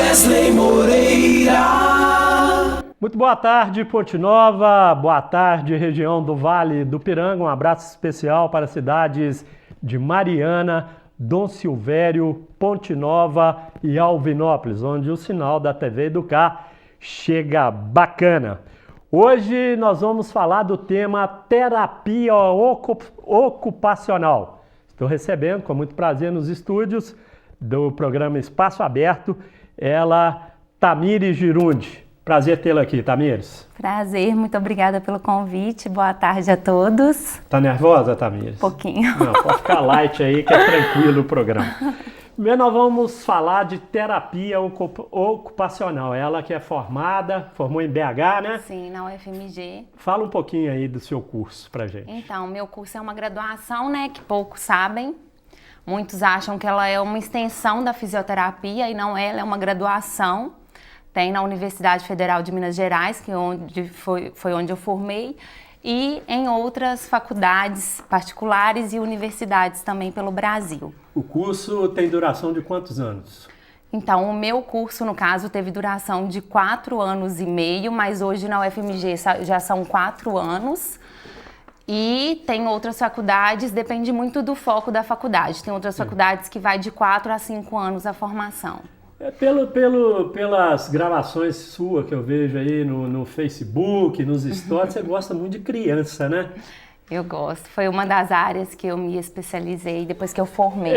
Wesley Moreira. Muito boa tarde, Ponte Nova, boa tarde, região do Vale do Piranga. Um abraço especial para as cidades de Mariana, Dom Silvério, Ponte Nova e Alvinópolis, onde o sinal da TV Educar chega bacana. Hoje nós vamos falar do tema terapia ocupacional. Estou recebendo com muito prazer nos estúdios do programa Espaço Aberto, ela, Tamires Girundi. Prazer tê-la aqui, Tamires. Prazer, muito obrigada pelo convite. Boa tarde a todos. Tá nervosa, Tamires? Pouquinho. Não, pode ficar light aí que é tranquilo o programa. Primeiro nós vamos falar de terapia ocupacional. Ela que é formou em BH, né? Sim, na UFMG. Fala um pouquinho aí do seu curso pra gente. Então, meu curso é uma graduação, né, que poucos sabem. Muitos acham que ela é uma extensão da fisioterapia e não é, ela é uma graduação. Tem na Universidade Federal de Minas Gerais, que foi onde eu formei, e em outras faculdades particulares e universidades também pelo Brasil. O curso tem duração de quantos anos? Então, o meu curso, no caso, teve duração de 4 anos e meio, mas hoje na UFMG já são 4 anos. E tem outras faculdades, depende muito do foco da faculdade. Tem outras faculdades que vai de 4 a 5 anos a formação. Pelas gravações suas que eu vejo aí no Facebook, nos stories, você gosta muito de criança, né? Eu gosto. Foi uma das áreas que eu me especializei depois que eu formei.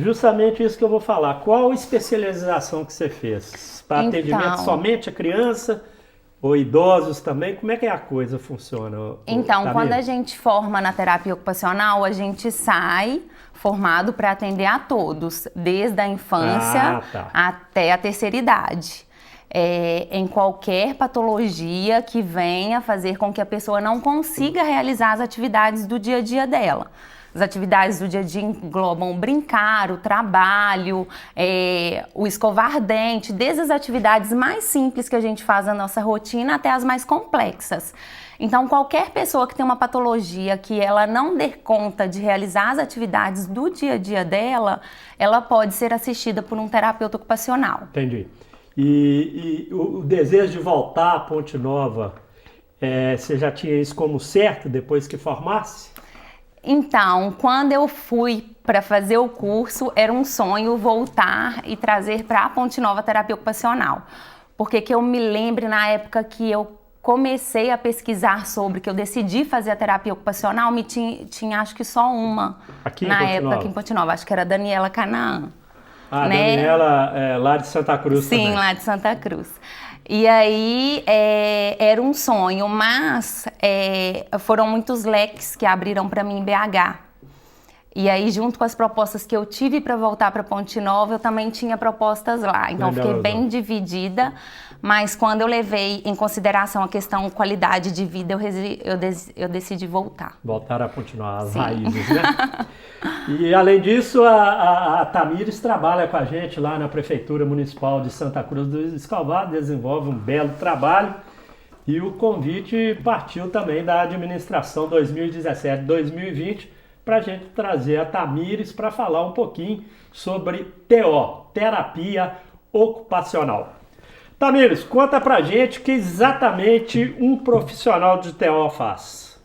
Justamente isso que eu vou falar. Qual especialização que você fez? Para atendimento somente a criança ou idosos também? Como é que a coisa funciona? Então, quando a gente forma na terapia ocupacional, a gente sai formado para atender a todos, desde a infância até a terceira idade. Em qualquer patologia que venha fazer com que a pessoa não consiga realizar as atividades do dia a dia dela. As atividades do dia a dia englobam o brincar, o trabalho, o escovar dente, desde as atividades mais simples que a gente faz na nossa rotina até as mais complexas. Então, qualquer pessoa que tem uma patologia que ela não dê conta de realizar as atividades do dia a dia dela, ela pode ser assistida por um terapeuta ocupacional. Entendi. E o desejo de voltar à Ponte Nova, você já tinha isso como certo depois que formasse? Então, quando eu fui para fazer o curso, era um sonho voltar e trazer para a Ponte Nova terapia ocupacional. Porque que eu me lembre na época que eu comecei a pesquisar sobre, que eu decidi fazer a terapia ocupacional, tinha acho que só uma aqui na época aqui em Ponte Nova, acho que era a Daniela Canaã. Né? Daniela lá de Santa Cruz também. Sim, lá de Santa Cruz. E aí era um sonho, mas foram muitos leques que abriram para mim em BH. E aí, junto com as propostas que eu tive para voltar para Ponte Nova, eu também tinha propostas lá. Então, eu fiquei bem dividida. Mas quando eu levei em consideração a questão qualidade de vida, eu decidi voltar. Voltar a Ponte Nova, as raízes, né? E, além disso, a Tamires trabalha com a gente lá na Prefeitura Municipal de Santa Cruz do Escalvado, desenvolve um belo trabalho. E o convite partiu também da administração 2017-2020, para a gente trazer a Tamires para falar um pouquinho sobre TO, terapia ocupacional. Tamires, conta pra gente o que exatamente um profissional de TO faz.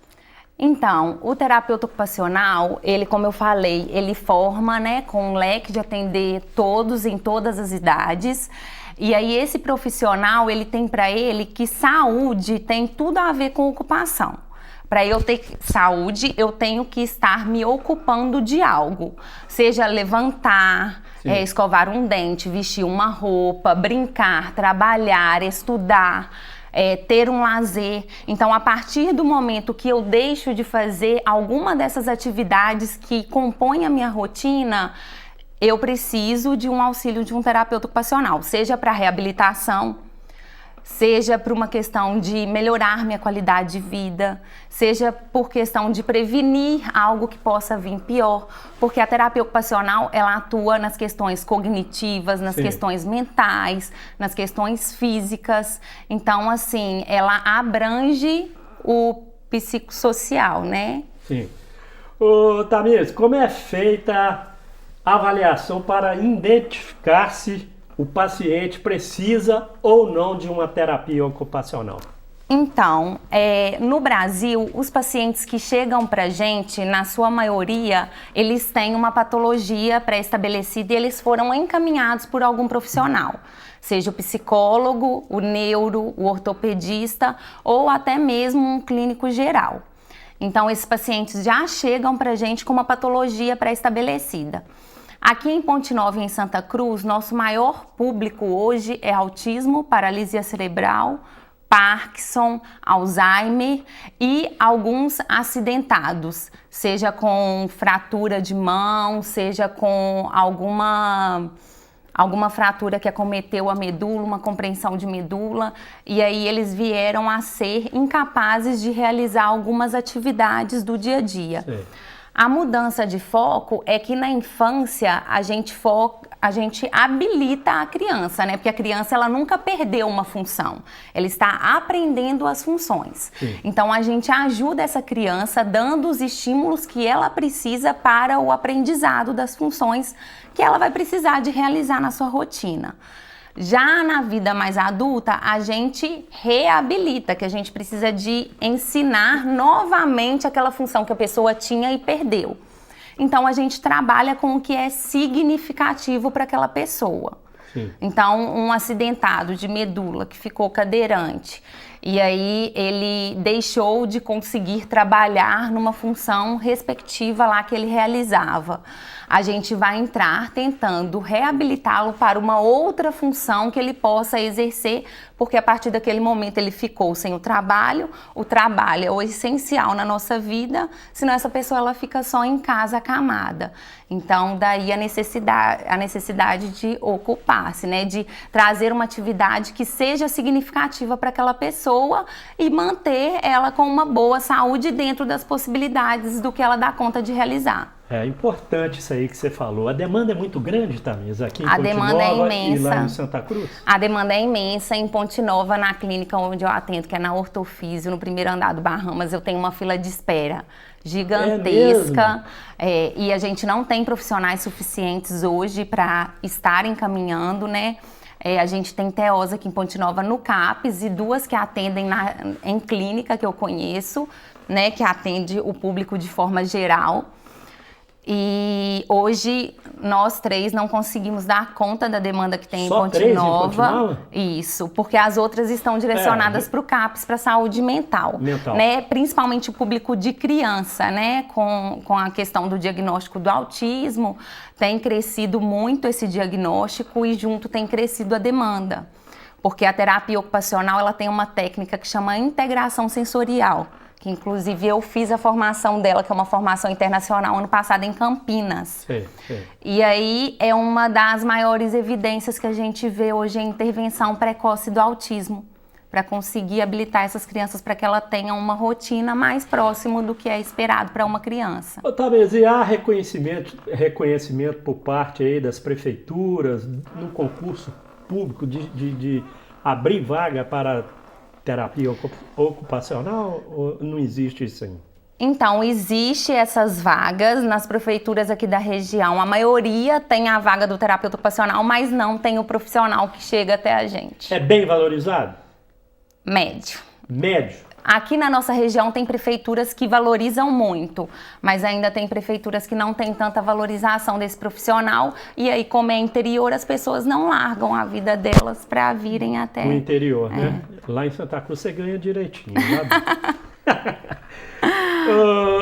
Então, o terapeuta ocupacional, ele, como eu falei, ele forma, né, com um leque de atender todos em todas as idades. E aí esse profissional, ele tem para ele que saúde tem tudo a ver com ocupação. Para eu ter saúde, eu tenho que estar me ocupando de algo. Seja levantar, escovar um dente, vestir uma roupa, brincar, trabalhar, estudar, ter um lazer. Então, a partir do momento que eu deixo de fazer alguma dessas atividades que compõem a minha rotina, eu preciso de um auxílio de um terapeuta ocupacional, seja para reabilitação, seja por uma questão de melhorar minha qualidade de vida, seja por questão de prevenir algo que possa vir pior, porque a terapia ocupacional, ela atua nas questões cognitivas, nas questões mentais, nas questões físicas. Então, assim, ela abrange o psicossocial, né? Sim. Ô, Tamires, como é feita a avaliação para identificar-se o paciente precisa ou não de uma terapia ocupacional? Então, no Brasil, os pacientes que chegam pra gente, na sua maioria, eles têm uma patologia pré-estabelecida e eles foram encaminhados por algum profissional, seja o psicólogo, o neuro, o ortopedista ou até mesmo um clínico geral. Então, esses pacientes já chegam pra gente com uma patologia pré-estabelecida. Aqui em Ponte Nova e em Santa Cruz, nosso maior público hoje é autismo, paralisia cerebral, Parkinson, Alzheimer e alguns acidentados, seja com fratura de mão, seja com alguma fratura que acometeu a medula, uma compreensão de medula, e aí eles vieram a ser incapazes de realizar algumas atividades do dia a dia. Sim. A mudança de foco é que na infância a gente habilita a criança, né? Porque a criança ela nunca perdeu uma função, ela está aprendendo as funções. Sim. Então a gente ajuda essa criança dando os estímulos que ela precisa para o aprendizado das funções que ela vai precisar de realizar na sua rotina. Já na vida mais adulta, a gente reabilita, que a gente precisa de ensinar novamente aquela função que a pessoa tinha e perdeu. Então, a gente trabalha com o que é significativo para aquela pessoa. Sim. Então, um acidentado de medula que ficou cadeirante e aí ele deixou de conseguir trabalhar numa função respectiva lá que ele realizava. A gente vai entrar tentando reabilitá-lo para uma outra função que ele possa exercer, porque a partir daquele momento ele ficou sem o trabalho é o essencial na nossa vida, senão essa pessoa ela fica só em casa acamada. Então, daí a necessidade de ocupar-se, né? De trazer uma atividade que seja significativa para aquela pessoa e manter ela com uma boa saúde dentro das possibilidades do que ela dá conta de realizar. É importante isso aí que você falou. A demanda é muito grande, Tamires, aqui em Ponte Nova é imensa. E lá em Santa Cruz? A demanda é imensa. Em Ponte Nova, na clínica onde eu atendo, que é na Ortofísio, no primeiro andar do Bahamas, eu tenho uma fila de espera gigantesca. E a gente não tem profissionais suficientes hoje para estar encaminhando, né? A gente tem TOs aqui em Ponte Nova no CAPES e 2 que atendem em clínica, que eu conheço, né? Que atende o público de forma geral. E hoje nós 3 não conseguimos dar conta da demanda que tem em Ponte Nova. Isso, porque as outras estão direcionadas para o CAPES, para a saúde mental. Né? Principalmente o público de criança, né? Com a questão do diagnóstico do autismo, tem crescido muito esse diagnóstico e junto tem crescido a demanda. Porque a terapia ocupacional ela tem uma técnica que chama integração sensorial, que inclusive eu fiz a formação dela, que é uma formação internacional, ano passado em Campinas. Sim. E aí é uma das maiores evidências que a gente vê hoje em intervenção precoce do autismo, para conseguir habilitar essas crianças para que elas tenham uma rotina mais próxima do que é esperado para uma criança. Talvez e há reconhecimento por parte aí das prefeituras no concurso público de abrir vaga para terapia ocupacional ou não existe isso aí? Então, existe essas vagas nas prefeituras aqui da região. A maioria tem a vaga do terapeuta ocupacional, mas não tem o profissional que chega até a gente. É bem valorizado? Médio. Médio? Aqui na nossa região tem prefeituras que valorizam muito, mas ainda tem prefeituras que não têm tanta valorização desse profissional. E aí, como é interior, as pessoas não largam a vida delas para virem até... O interior, né? Lá em Santa Cruz você ganha direitinho,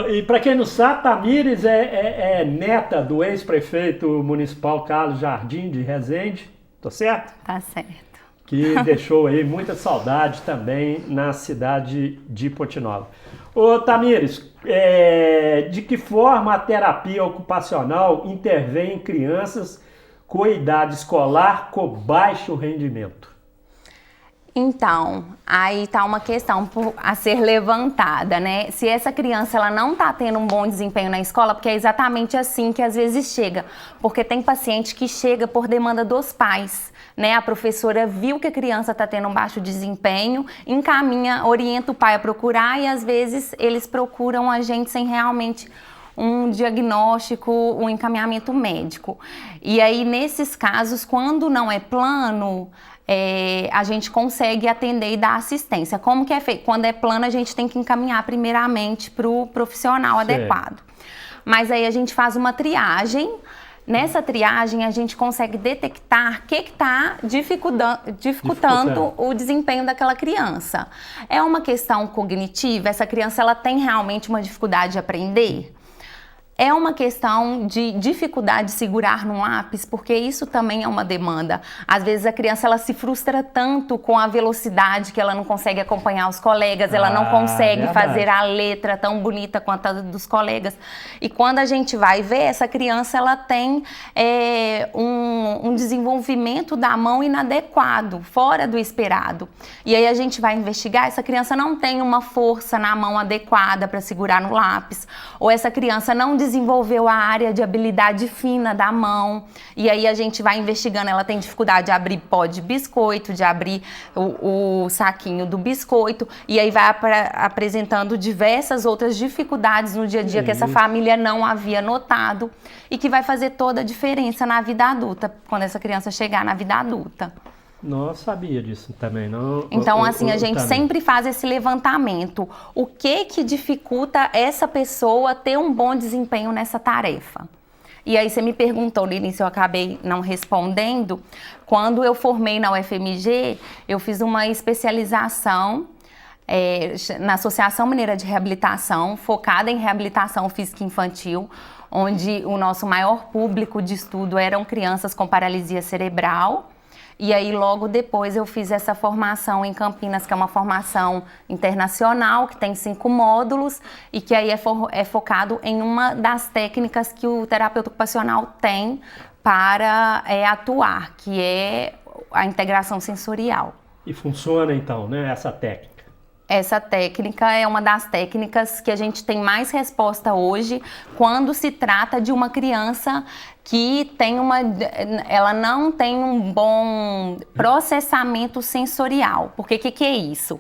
e para quem não sabe, Tamires é neta do ex-prefeito municipal Carlos Jardim de Resende, tá certo? Tá certo. Que deixou aí muita saudade também na cidade de Ponte Nova. Ô Tamires, de que forma a terapia ocupacional intervém em crianças com idade escolar com baixo rendimento? Então, aí está uma questão a ser levantada, né? Se essa criança ela não está tendo um bom desempenho na escola, porque é exatamente assim que às vezes chega. Porque tem paciente que chega por demanda dos pais, né? A professora viu que a criança está tendo um baixo desempenho, encaminha, orienta o pai a procurar e às vezes eles procuram a gente sem realmente um diagnóstico, um encaminhamento médico. E aí, nesses casos, quando não é plano, a gente consegue atender e dar assistência. Como que é feito? Quando é plano, a gente tem que encaminhar primeiramente para o profissional adequado. Mas aí a gente faz uma triagem. Nessa triagem, a gente consegue detectar o que está dificultando o desempenho daquela criança. É uma questão cognitiva? Essa criança ela tem realmente uma dificuldade de aprender? É uma questão de dificuldade de segurar no lápis, porque isso também é uma demanda. Às vezes a criança ela se frustra tanto com a velocidade que ela não consegue acompanhar os colegas, ela não consegue fazer a letra tão bonita quanto a dos colegas. E quando a gente vai ver, essa criança ela tem um desenvolvimento da mão inadequado, fora do esperado. E aí a gente vai investigar, essa criança não tem uma força na mão adequada para segurar no lápis, ou essa criança não desenvolveu a área de habilidade fina da mão, e aí a gente vai investigando, ela tem dificuldade de abrir pó de biscoito, de abrir o saquinho do biscoito, e aí vai apresentando diversas outras dificuldades no dia a dia que essa família não havia notado e que vai fazer toda a diferença na vida adulta, quando essa criança chegar na vida adulta. Não sabia disso também, não. Então, assim, a gente sempre faz esse levantamento. O que dificulta essa pessoa ter um bom desempenho nessa tarefa? E aí você me perguntou no início, eu acabei não respondendo. Quando eu formei na UFMG, eu fiz uma especialização na Associação Mineira de Reabilitação, focada em reabilitação física infantil, onde o nosso maior público de estudo eram crianças com paralisia cerebral. E aí, logo depois, eu fiz essa formação em Campinas, que é uma formação internacional, que tem 5 módulos e que aí é focado em uma das técnicas que o terapeuta ocupacional tem para atuar, que é a integração sensorial. E funciona, então, né, essa técnica? Essa técnica é uma das técnicas que a gente tem mais resposta hoje quando se trata de uma criança que ela não tem um bom processamento sensorial. Porque o que é isso?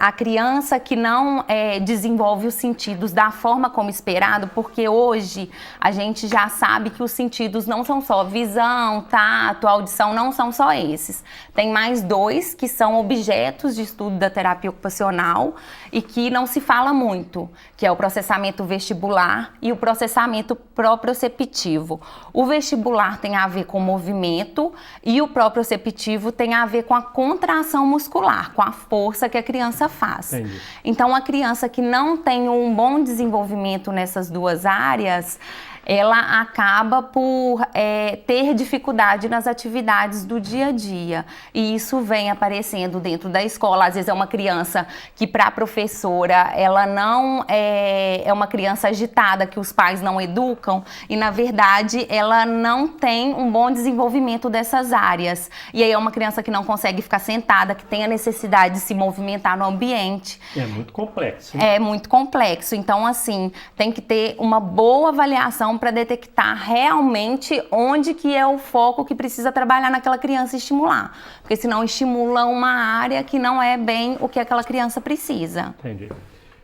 A criança que não desenvolve os sentidos da forma como esperado, porque hoje a gente já sabe que os sentidos não são só visão, tato, audição, não são só esses. Tem mais 2 que são objetos de estudo da terapia ocupacional e que não se fala muito, que é o processamento vestibular e o processamento proprioceptivo. O vestibular tem a ver com movimento e o proprioceptivo tem a ver com a contração muscular, com a força que a criança faz. Entendi. Então, a criança que não tem um bom desenvolvimento nessas 2 áreas, ela acaba por ter dificuldade nas atividades do dia a dia. E isso vem aparecendo dentro da escola. Às vezes é uma criança que, para a professora, ela não é uma criança agitada, que os pais não educam, e, na verdade, ela não tem um bom desenvolvimento dessas áreas. E aí é uma criança que não consegue ficar sentada, que tem a necessidade de se movimentar no ambiente. É muito complexo, né? É muito complexo. Então, assim, tem que ter uma boa avaliação para detectar realmente onde que é o foco que precisa trabalhar naquela criança e estimular. Porque senão estimula uma área que não é bem o que aquela criança precisa. Entendi.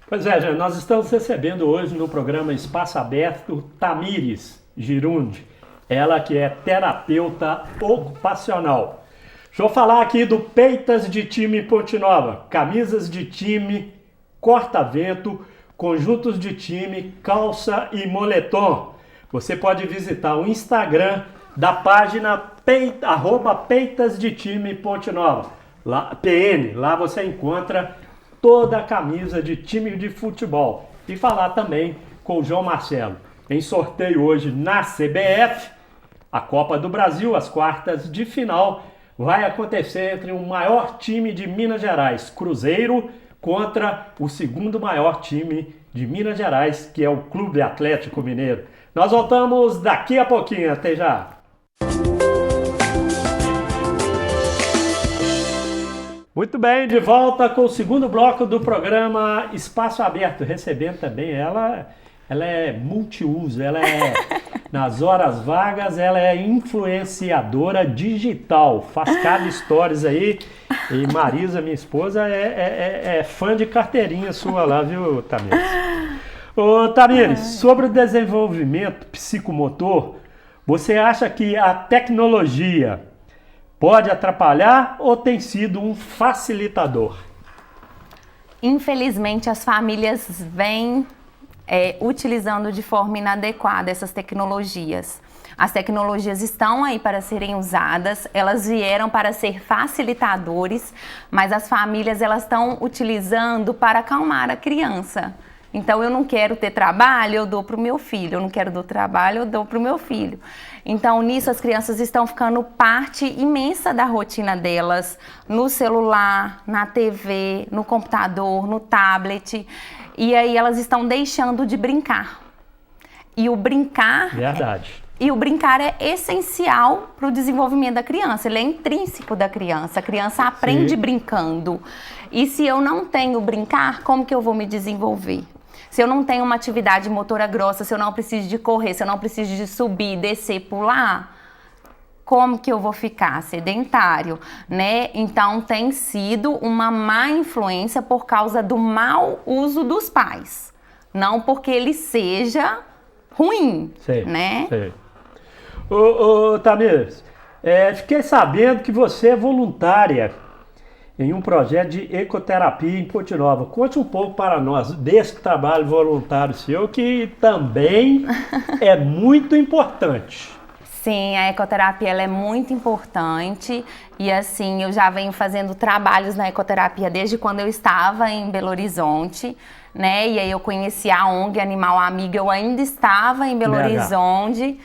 Pois é, gente, nós estamos recebendo hoje no programa Espaço Aberto Tamires Girundi, ela que é terapeuta ocupacional. Deixa eu falar aqui do Peitas de Time Ponte Nova, camisas de time, corta-vento, conjuntos de time, calça e moletom. Você pode visitar o Instagram da página @Peitas de Time Ponte Nova, lá, PN, lá você encontra toda a camisa de time de futebol. E falar também com o João Marcelo. Em sorteio hoje na CBF, a Copa do Brasil, as quartas de final, vai acontecer entre o maior time de Minas Gerais, Cruzeiro, contra o segundo maior time de Minas Gerais, que é o Clube Atlético Mineiro. Nós voltamos daqui a pouquinho, até já! Muito bem, de volta com o segundo bloco do programa Espaço Aberto, recebendo também ela é multiuso, ela é, nas horas vagas, ela é influenciadora digital, faz cada stories aí, e Marisa, minha esposa, é fã de carteirinha sua lá, viu, Tamires? Ô, Tamires, sobre o desenvolvimento psicomotor, você acha que a tecnologia pode atrapalhar ou tem sido um facilitador? Infelizmente, as famílias vêm utilizando de forma inadequada essas tecnologias. As tecnologias estão aí para serem usadas, elas vieram para ser facilitadores, mas as famílias elas estão utilizando para acalmar a criança. Então, eu não quero ter trabalho, eu dou para o meu filho. Eu não quero dar trabalho, eu dou para o meu filho. Então, nisso, as crianças estão ficando parte imensa da rotina delas, no celular, na TV, no computador, no tablet. E aí, elas estão deixando de brincar. E o brincar... Verdade. E o brincar é essencial para o desenvolvimento da criança, ele é intrínseco da criança. A criança aprende brincando. E se eu não tenho brincar, como que eu vou me desenvolver? Se eu não tenho uma atividade motora grossa, se eu não preciso de correr, se eu não preciso de subir, descer, pular, como que eu vou ficar? Sedentário, né? Então tem sido uma má influência por causa do mau uso dos pais. Não porque ele seja ruim, né? Sei. Ô, Tamires, fiquei sabendo que você é voluntária em um projeto de ecoterapia em Ponte Nova. Conte um pouco para nós desse trabalho voluntário seu, que também é muito importante. Sim, a ecoterapia ela é muito importante e assim, eu já venho fazendo trabalhos na ecoterapia desde quando eu estava em Belo Horizonte, né? E aí eu conheci a ONG Animal Amigo, eu ainda estava em Belo Horizonte,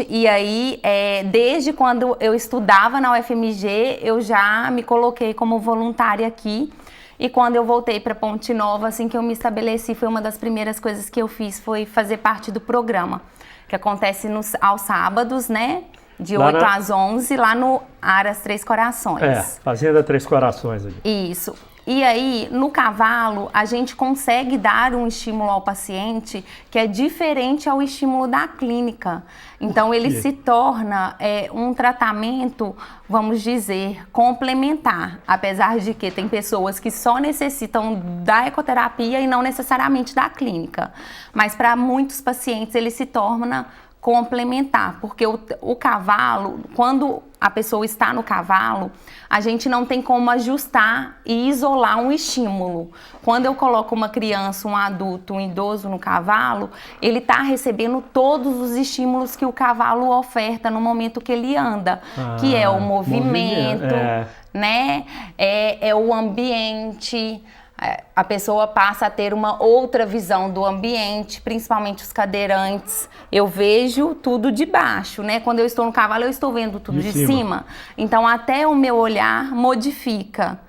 e aí, desde quando eu estudava na UFMG, eu já me coloquei como voluntária aqui. E quando eu voltei para Ponte Nova, assim que eu me estabeleci, foi uma das primeiras coisas que eu fiz, foi fazer parte do programa, que acontece aos sábados, né? De 8 às 11, lá no Aras Três Corações. Fazenda Três Corações. Ali. Isso. E aí, no cavalo, a gente consegue dar um estímulo ao paciente que é diferente ao estímulo da clínica. Então, ele se torna um tratamento, vamos dizer, complementar. Apesar de que tem pessoas que só necessitam da ecoterapia e não necessariamente da clínica. Mas, para muitos pacientes, ele se torna complementar, porque o cavalo, quando a pessoa está no cavalo, a gente não tem como ajustar e isolar um estímulo. Quando eu coloco uma criança, um adulto, um idoso no cavalo, ele está recebendo todos os estímulos que o cavalo oferta no momento que ele anda, que é o movimento, né? É o ambiente. A pessoa passa a ter uma outra visão do ambiente, principalmente os cadeirantes. Eu vejo tudo de baixo, né? Quando eu estou no cavalo, eu estou vendo tudo de cima. Então, até o meu olhar modifica,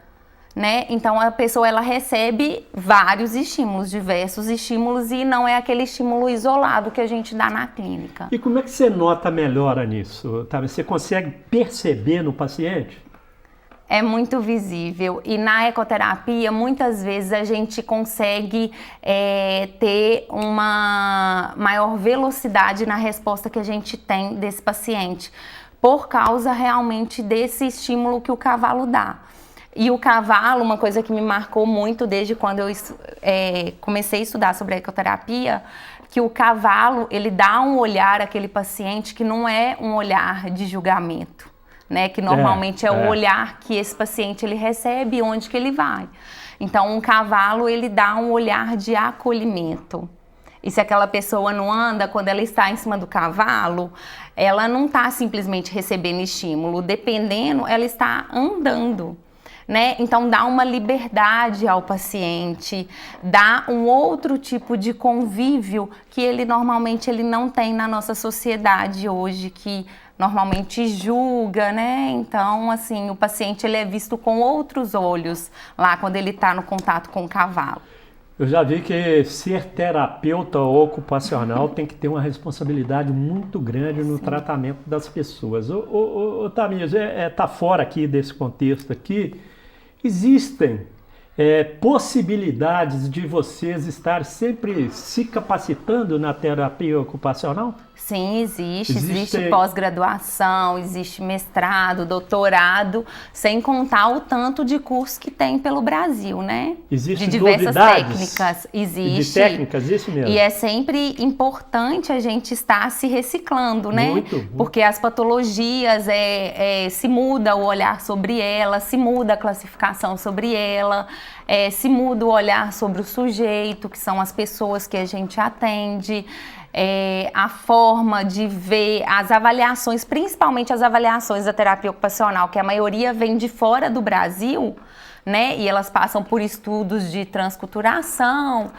né? Então, a pessoa, ela recebe vários estímulos, diversos estímulos, e não é aquele estímulo isolado que a gente dá na clínica. E como é que você nota a melhora nisso? Tá? Você consegue perceber no paciente? É muito visível, e na ecoterapia muitas vezes a gente consegue ter uma maior velocidade na resposta que a gente tem desse paciente, por causa realmente desse estímulo que o cavalo dá. E o cavalo, uma coisa que me marcou muito desde quando eu comecei a estudar sobre a ecoterapia, que o cavalo, ele dá um olhar àquele paciente que não é um olhar de julgamento. Né, que normalmente é o olhar que esse paciente ele recebe, onde que ele vai. Então, um cavalo, ele dá um olhar de acolhimento. E se aquela pessoa não anda, quando ela está em cima do cavalo, ela não está simplesmente recebendo estímulo, dependendo, ela está andando. Né? Então, dá uma liberdade ao paciente, dá um outro tipo de convívio que ele normalmente não tem na nossa sociedade hoje, que normalmente julga, né? Então, assim, o paciente ele é visto com outros olhos lá quando ele está no contato com o cavalo. Eu já vi que ser terapeuta ocupacional tem que ter uma responsabilidade muito grande no tratamento das pessoas. Ô Tamires, tá fora aqui desse contexto aqui, existem possibilidades de vocês estar sempre se capacitando na terapia ocupacional? Sim, existe pós-graduação, existe mestrado, doutorado, sem contar o tanto de curso que tem pelo Brasil, né? Existe de diversas novidades técnicas. Existe. De técnicas, isso mesmo. E é sempre importante a gente estar se reciclando, né? Muito. Porque as patologias, se muda o olhar sobre ela, se muda a classificação sobre ela, se muda o olhar sobre o sujeito, que são as pessoas que a gente atende. A forma de ver as avaliações, principalmente as avaliações da terapia ocupacional, que a maioria vem de fora do Brasil, né? E elas passam por estudos de transculturação.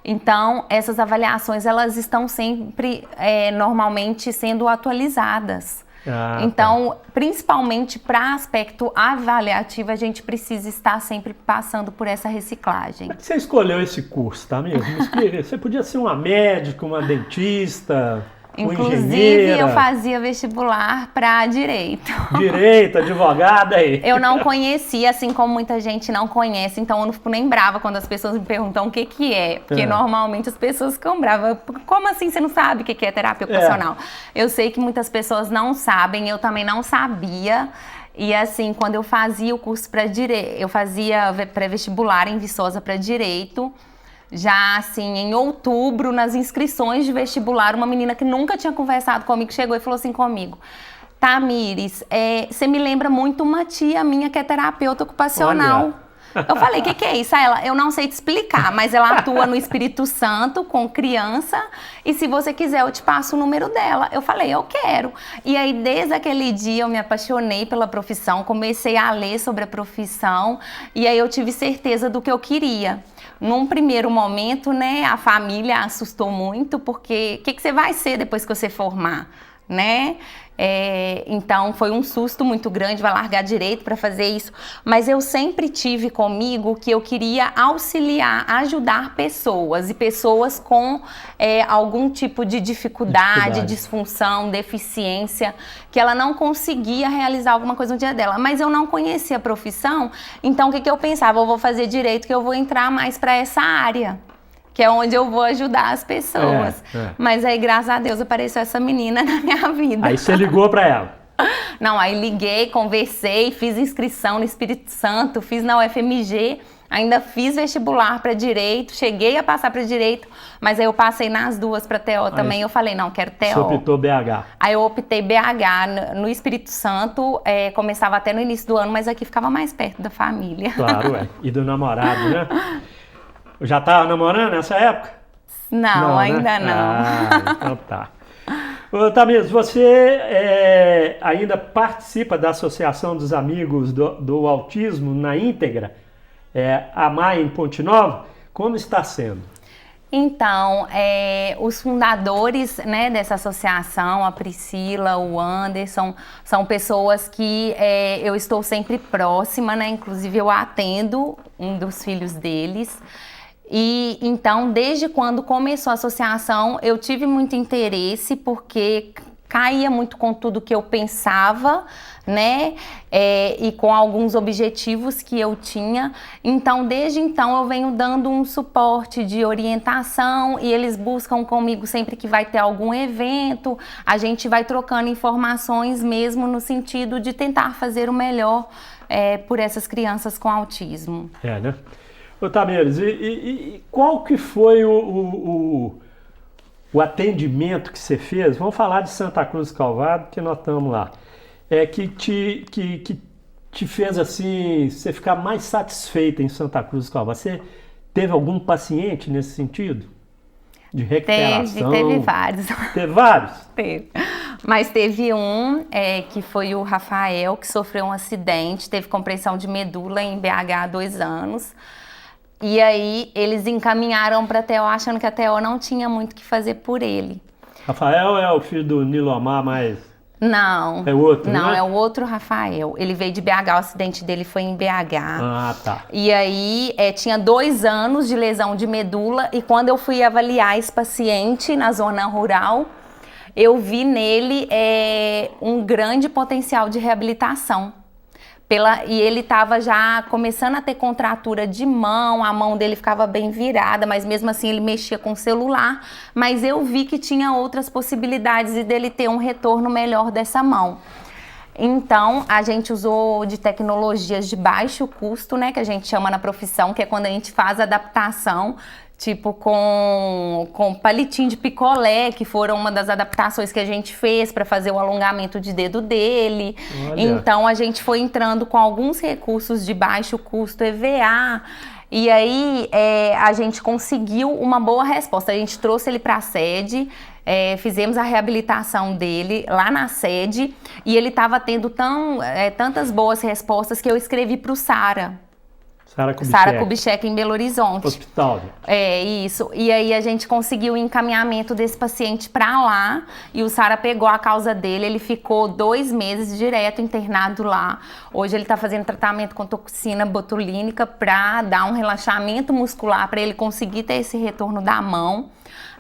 Então, essas avaliações, elas estão sempre, normalmente, sendo atualizadas. Então, principalmente para aspecto avaliativo, a gente precisa estar sempre passando por essa reciclagem. Como é que você escolheu esse curso, tá mesmo? Me explica. Você podia ser uma médica, uma dentista, uma Inclusive, engenheira. eu fazia vestibular para direito. Direito, advogada aí. Eu não conhecia, assim como muita gente não conhece, então eu não fico nem brava quando as pessoas me perguntam o que é. Porque normalmente as pessoas ficam bravas. Como assim você não sabe o que é terapia ocupacional? Eu sei que muitas pessoas não sabem, eu também não sabia. E assim, quando eu fazia o curso para direito, eu fazia pré-vestibular em Viçosa para direito. Já assim, em outubro, nas inscrições de vestibular, uma menina que nunca tinha conversado comigo chegou e falou assim comigo: Tamires, você me lembra muito uma tia minha que é terapeuta ocupacional. Olha. Eu falei, o que é isso? Aí ela, eu não sei te explicar, mas ela atua no Espírito Santo com criança e se você quiser eu te passo o número dela. Eu falei, eu quero. E aí desde aquele dia eu me apaixonei pela profissão, comecei a ler sobre a profissão e aí eu tive certeza do que eu queria. Num primeiro momento, né, a família assustou muito, porque o que você vai ser depois que você formar, né? Então foi um susto muito grande, vai largar direito para fazer isso, mas eu sempre tive comigo que eu queria auxiliar, ajudar pessoas e pessoas com algum tipo de dificuldade, disfunção, deficiência, que ela não conseguia realizar alguma coisa no dia dela, mas eu não conhecia a profissão, então o que eu pensava? Eu vou fazer direito, que eu vou entrar mais para essa área, que é onde eu vou ajudar as pessoas. Mas aí, graças a Deus, apareceu essa menina na minha vida. Aí você ligou para ela? Não, aí liguei, conversei, fiz inscrição no Espírito Santo, fiz na UFMG, ainda fiz vestibular para direito, cheguei a passar para direito, mas aí eu passei nas duas para TO também. Eu falei, não, quero TO. Você optou BH? Aí eu optei BH no Espírito Santo, começava até no início do ano, mas aqui ficava mais perto da família. Claro, e do namorado, né? Já estava namorando nessa época? Não, ainda né? não. Então tá. Ô, Tamires, você ainda participa da Associação dos Amigos do Autismo na íntegra, AMAI em Ponte Nova? Como está sendo? Então, os fundadores, né, dessa associação, a Priscila, o Anderson, são pessoas que eu estou sempre próxima, né? Inclusive eu atendo um dos filhos deles. E então, desde quando começou a associação, eu tive muito interesse, porque caía muito com tudo que eu pensava, né? E com alguns objetivos que eu tinha. Então, desde então, eu venho dando um suporte de orientação e eles buscam comigo sempre que vai ter algum evento. A gente vai trocando informações mesmo no sentido de tentar fazer o melhor por essas crianças com autismo. Né? Ô, Tamires, e qual que foi o atendimento que você fez? Vamos falar de Santa Cruz do Calvário, que nós estamos lá. Que te fez assim, você ficar mais satisfeita em Santa Cruz do Calvário? Você teve algum paciente nesse sentido? De recuperação? Teve vários. Teve vários? Teve. Mas teve um que foi o Rafael, que sofreu um acidente, teve compressão de medula em BH há 2 anos. E aí eles encaminharam para a TO, achando que a TO não tinha muito o que fazer por ele. Rafael é o filho do Nilomar, mas... Não. É outro, não, né? É o outro Rafael. Ele veio de BH, o acidente dele foi em BH. Ah, tá. E aí tinha 2 anos de lesão de medula e quando eu fui avaliar esse paciente na zona rural, eu vi nele um grande potencial de reabilitação. E ele estava já começando a ter contratura de mão, a mão dele ficava bem virada, mas mesmo assim ele mexia com o celular. Mas eu vi que tinha outras possibilidades e dele ter um retorno melhor dessa mão. Então, a gente usou de tecnologias de baixo custo, né, que a gente chama na profissão, que é quando a gente faz adaptação, tipo com palitinho de picolé, que foram uma das adaptações que a gente fez para fazer o alongamento de dedo dele. Olha. Então, a gente foi entrando com alguns recursos de baixo custo, EVA, e aí a gente conseguiu uma boa resposta. A gente trouxe ele para a sede, fizemos a reabilitação dele lá na sede, e ele estava tendo tantas boas respostas que eu escrevi para o Sara Kubitschek em Belo Horizonte. Hospital. Isso. E aí a gente conseguiu o encaminhamento desse paciente para lá, e o Sara pegou a causa dele, ele ficou 2 meses direto internado lá. Hoje ele está fazendo tratamento com toxina botulínica para dar um relaxamento muscular, para ele conseguir ter esse retorno da mão.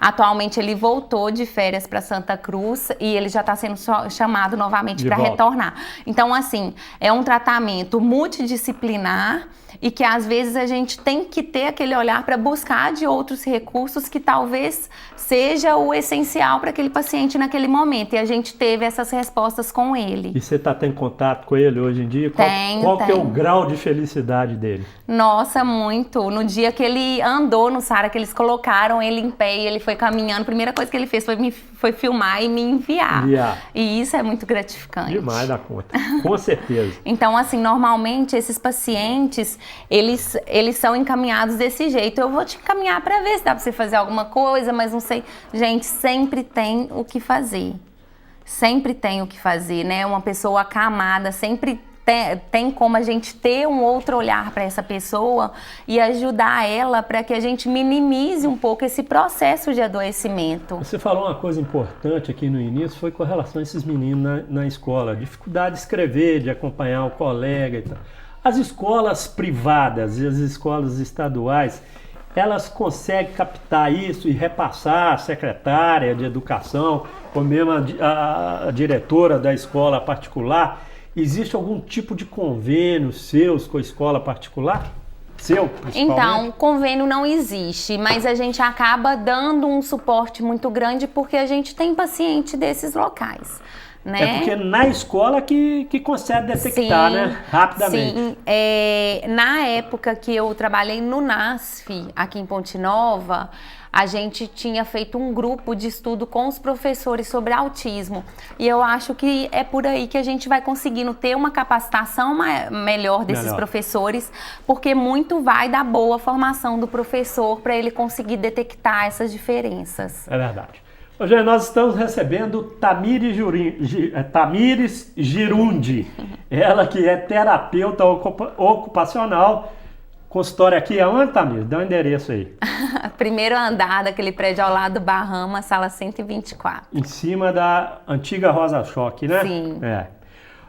Atualmente ele voltou de férias para Santa Cruz e ele já está sendo chamado novamente para retornar. Então, assim, é um tratamento multidisciplinar e que às vezes a gente tem que ter aquele olhar para buscar de outros recursos que talvez seja o essencial para aquele paciente naquele momento. E a gente teve essas respostas com ele. E você está tendo contato com ele hoje em dia? Qual que é o grau de felicidade dele? Nossa, muito. No dia que ele andou no Sara, que eles colocaram ele em pé e ele foi caminhando, a primeira coisa que ele fez foi filmar e me enviar. E isso é muito gratificante. Demais da conta, com certeza. Então, assim, normalmente esses pacientes, eles são encaminhados desse jeito. Eu vou te encaminhar para ver se dá para você fazer alguma coisa, mas não sei. Gente, sempre tem o que fazer. Sempre tem o que fazer, né? Uma pessoa acamada sempre tem como a gente ter um outro olhar para essa pessoa e ajudar ela para que a gente minimize um pouco esse processo de adoecimento. Você falou uma coisa importante aqui no início, foi com relação a esses meninos na escola, dificuldade de escrever, de acompanhar o colega e tal. As escolas privadas e as escolas estaduais, elas conseguem captar isso e repassar à secretária de educação ou mesmo a diretora da escola particular? Existe algum tipo de convênio seus com a escola particular? Seu, principalmente? Então, convênio não existe, mas a gente acaba dando um suporte muito grande porque a gente tem paciente desses locais. Né? É porque na escola que consegue detectar, né? Rapidamente. Sim, na época que eu trabalhei no NASF, aqui em Ponte Nova, a gente tinha feito um grupo de estudo com os professores sobre autismo. E eu acho que é por aí que a gente vai conseguindo ter uma capacitação melhor desses professores, porque muito vai da boa formação do professor para ele conseguir detectar essas diferenças. É verdade. Hoje nós estamos recebendo Tamires Girundi, ela que é terapeuta ocupacional. Consultório aqui aonde, Tamires? Dá o endereço aí. Primeiro andar daquele prédio ao lado do Bahama, sala 124. Em cima da antiga Rosa Choque, né? Sim.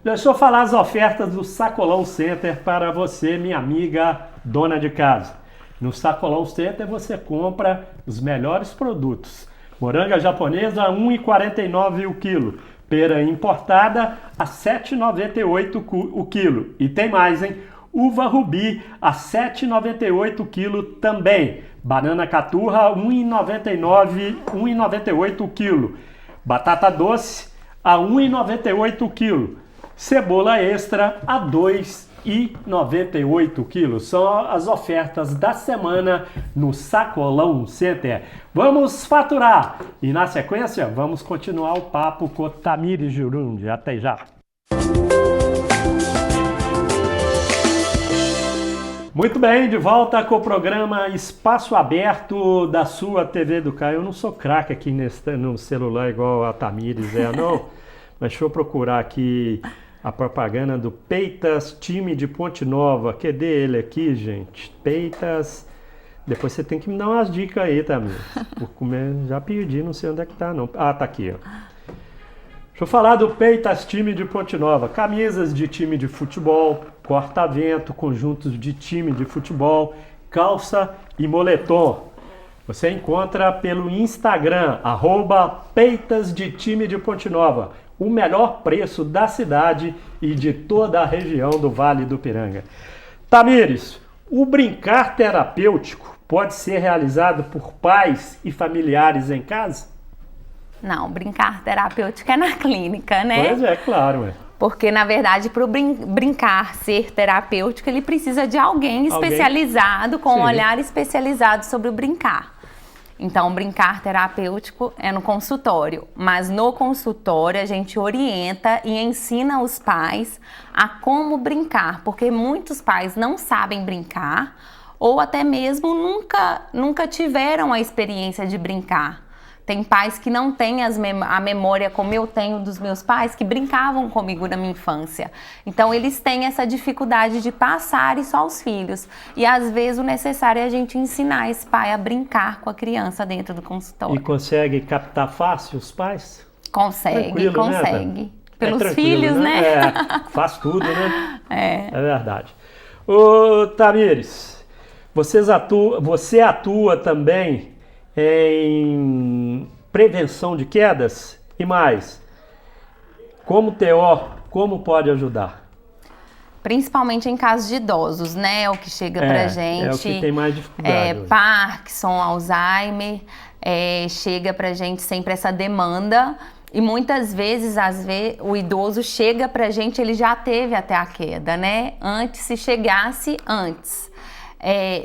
Deixa eu falar as ofertas do Sacolão Center para você, minha amiga dona de casa. No Sacolão Center você compra os melhores produtos. Moranga japonesa a R$ 1,49 o quilo. Pera importada a R$ 7,98 o quilo. E tem mais, hein? Uva rubi a R$ 7,98 o quilo também. Banana caturra R$ 1,98 o quilo. Batata doce a R$ 1,98 o quilo. Cebola extra a R$ 2,98 o quilo. São as ofertas da semana no Sacolão Center. Vamos faturar! E na sequência, vamos continuar o papo com Tamires Girundi. Até já! Muito bem, de volta com o programa Espaço Aberto da sua TV do Caio. Eu não sou craque aqui no celular igual a Tamires não. Mas deixa eu procurar aqui a propaganda do Peitas, time de Ponte Nova. Cadê ele aqui, gente? Peitas. Depois você tem que me dar umas dicas aí, Tamires. Já perdi, não sei onde é que tá, não. Ah, tá aqui, ó. Deixa eu falar do Peitas, time de Ponte Nova. Camisas de time de futebol, corta-vento, conjuntos de time de futebol, calça e moletom. Você encontra pelo Instagram, @Peitas de Time de Ponte Nova. o melhor preço da cidade e de toda a região do Vale do Piranga. Tamires, o brincar terapêutico pode ser realizado por pais e familiares em casa? Não, brincar terapêutico é na clínica, né? Pois é, claro. Porque, na verdade, para o brincar ser terapêutico, ele precisa de alguém especializado, com um olhar especializado sobre o brincar. Então, brincar terapêutico é no consultório, mas no consultório a gente orienta e ensina os pais a como brincar, porque muitos pais não sabem brincar ou até mesmo nunca tiveram a experiência de brincar. Tem pais que não têm a memória como eu tenho dos meus pais, que brincavam comigo na minha infância. Então, eles têm essa dificuldade de passar isso aos filhos. E, às vezes, o necessário é a gente ensinar esse pai a brincar com a criança dentro do consultório. E consegue captar fácil os pais? Consegue. Né? Pelos filhos, né? Faz tudo, né? É verdade. Ô, Tamires, você atua também em prevenção de quedas e mais, como TO, como pode ajudar? Principalmente em casos de idosos, né? O que chega pra gente. É o que tem mais dificuldade. Parkinson, Alzheimer, chega pra gente sempre essa demanda. E muitas vezes, o idoso chega pra gente, ele já teve até a queda, né? Se chegasse antes.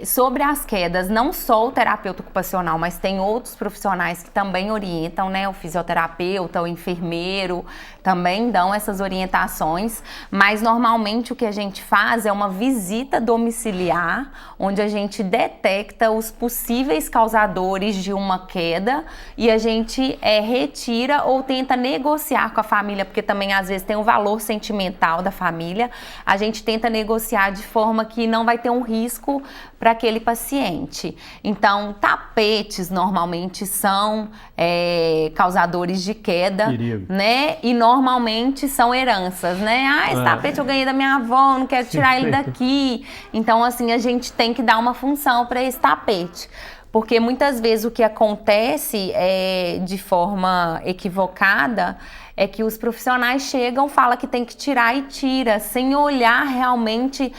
Sobre as quedas, não só o terapeuta ocupacional, mas tem outros profissionais que também orientam, né? O fisioterapeuta, o enfermeiro, também dão essas orientações, mas normalmente o que a gente faz é uma visita domiciliar, onde a gente detecta os possíveis causadores de uma queda e a gente retira ou tenta negociar com a família, porque também às vezes tem um valor sentimental da família, a gente tenta negociar de forma que não vai ter um risco para aquele paciente. Então, tapetes normalmente são causadores de queda, perigo, né? E normalmente são heranças, né? Esse tapete eu ganhei da minha avó, não quero tirar ele daqui. Então, assim, a gente tem que dar uma função para esse tapete. Porque muitas vezes o que acontece de forma equivocada é que os profissionais chegam, falam que tem que tirar e tira, sem olhar realmente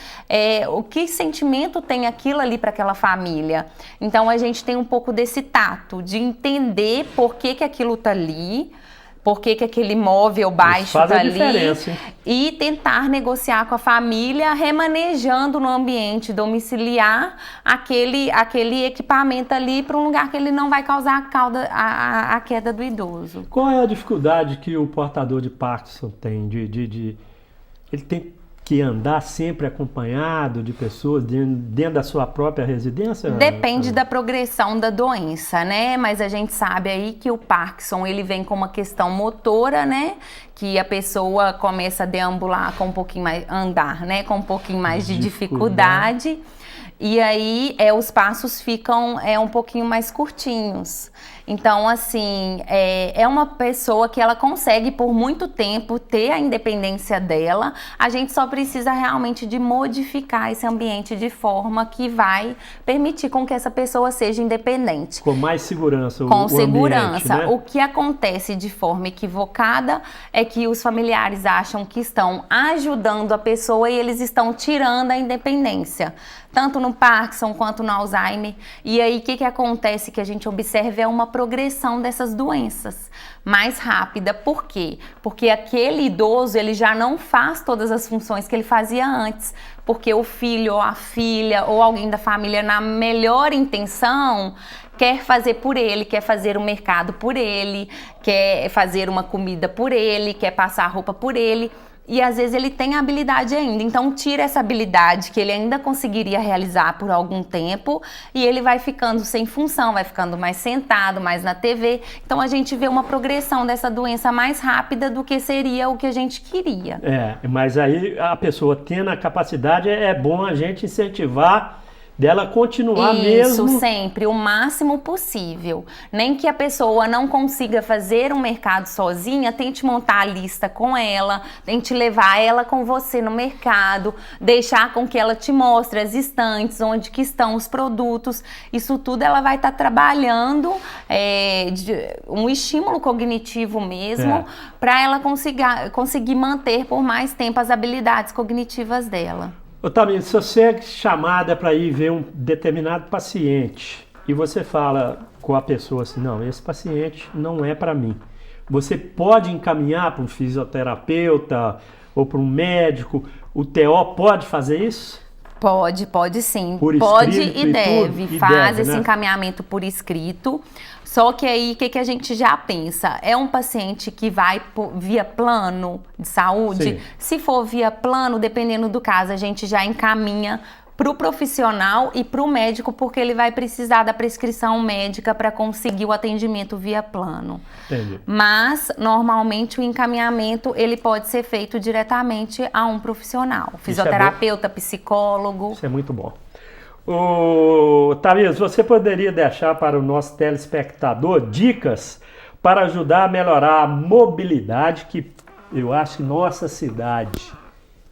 o que sentimento tem aquilo ali para aquela família. Então a gente tem um pouco desse tato, de entender por que aquilo tá ali, por que aquele móvel baixo tá ali e tentar negociar com a família, remanejando no ambiente domiciliar aquele equipamento ali para um lugar que ele não vai causar a queda do idoso. Qual é a dificuldade que o portador de Parkinson tem? Ele tem que andar sempre acompanhado de pessoas dentro da sua própria residência? Depende da progressão da doença, né? Mas a gente sabe aí que o Parkinson, ele vem com uma questão motora, né? Que a pessoa começa a deambular com um pouquinho mais, andar, né? Com um pouquinho mais de dificuldade. E aí os passos ficam um pouquinho mais curtinhos. Então, assim, é uma pessoa que ela consegue por muito tempo ter a independência dela. A gente só precisa realmente de modificar esse ambiente de forma que vai permitir com que essa pessoa seja independente. Com mais segurança. Com segurança. Ambiente, né? O que acontece de forma equivocada é que os familiares acham que estão ajudando a pessoa e eles estão tirando a independência. Tanto no Parkinson quanto no Alzheimer. E aí, o que acontece que a gente observa é uma progressão dessas doenças mais rápida. Por quê? Porque aquele idoso, ele já não faz todas as funções que ele fazia antes. Porque o filho ou a filha ou alguém da família, na melhor intenção, quer fazer por ele, quer fazer o mercado por ele, quer fazer uma comida por ele, quer passar a roupa por ele. E às vezes ele tem a habilidade ainda, então tira essa habilidade que ele ainda conseguiria realizar por algum tempo e ele vai ficando sem função, vai ficando mais sentado, mais na TV. Então a gente vê uma progressão dessa doença mais rápida do que seria o que a gente queria. Mas aí a pessoa tendo a capacidade, é bom a gente incentivar dela continuar Isso, mesmo. sempre, o máximo possível. Nem que a pessoa não consiga fazer um mercado sozinha, tente montar a lista com ela, tente levar ela com você no mercado, deixar com que ela te mostre as estantes, onde que estão os produtos. Isso tudo ela vai estar trabalhando, um estímulo cognitivo mesmo, para ela conseguir manter por mais tempo as habilidades cognitivas dela. Ô, Tamires, se você é chamada para ir ver um determinado paciente e você fala com a pessoa assim, não, esse paciente não é para mim. Você pode encaminhar para um fisioterapeuta ou para um médico? O TO pode fazer isso? Pode sim. Por Pode escrito e deve. tudo? E Faz deve, esse né? encaminhamento por escrito. Só que aí, o que a gente já pensa? É um paciente que vai via plano de saúde? Sim. Se for via plano, dependendo do caso, a gente já encaminha para o profissional e para o médico, porque ele vai precisar da prescrição médica para conseguir o atendimento via plano. Entendi. Mas, normalmente, o encaminhamento ele pode ser feito diretamente a um profissional. Fisioterapeuta, psicólogo. Isso é muito bom. Ô, Tamires, você poderia deixar para o nosso telespectador dicas para ajudar a melhorar a mobilidade, que eu acho que nossa cidade